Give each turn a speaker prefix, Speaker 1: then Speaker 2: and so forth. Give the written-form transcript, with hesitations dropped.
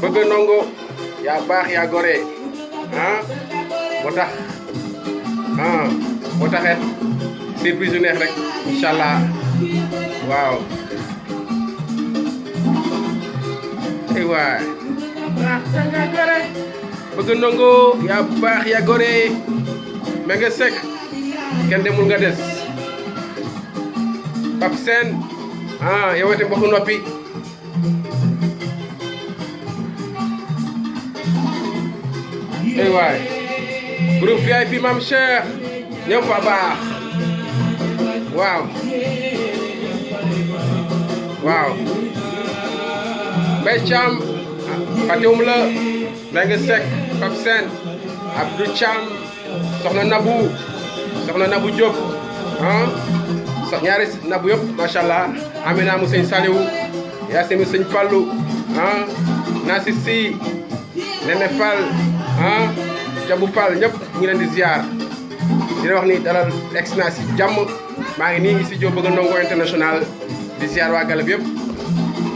Speaker 1: bëgg ndongo yaa baax yaa gore ah moo tax moo taxet surprise yu neex rek inshallah waaw ay waay baax nga gore bëgg ndongo yaa baax yaa gore me nga sek kenn demul nga des Pape Sène yow itam waxu noppi ay waay groupe VIP Mame Cheikh ñëpp a baax waaw waaw Mbaye Thiam fàttewum la Mbengue Seck Pape Sène Abdou Thiam soxna Nabou Diop ñaari Nabou yëpp machallah Amina mu sëñ Saliou Yacine mu sëñ Fallou Nassi Sy Nene Fall Jabou Fall ñëpp ñu ngi leen di ziar di wax ni dalal ex na si jàmm maa ngi nii studio Bëgg Ndongo International di ziar waa Galab yëpp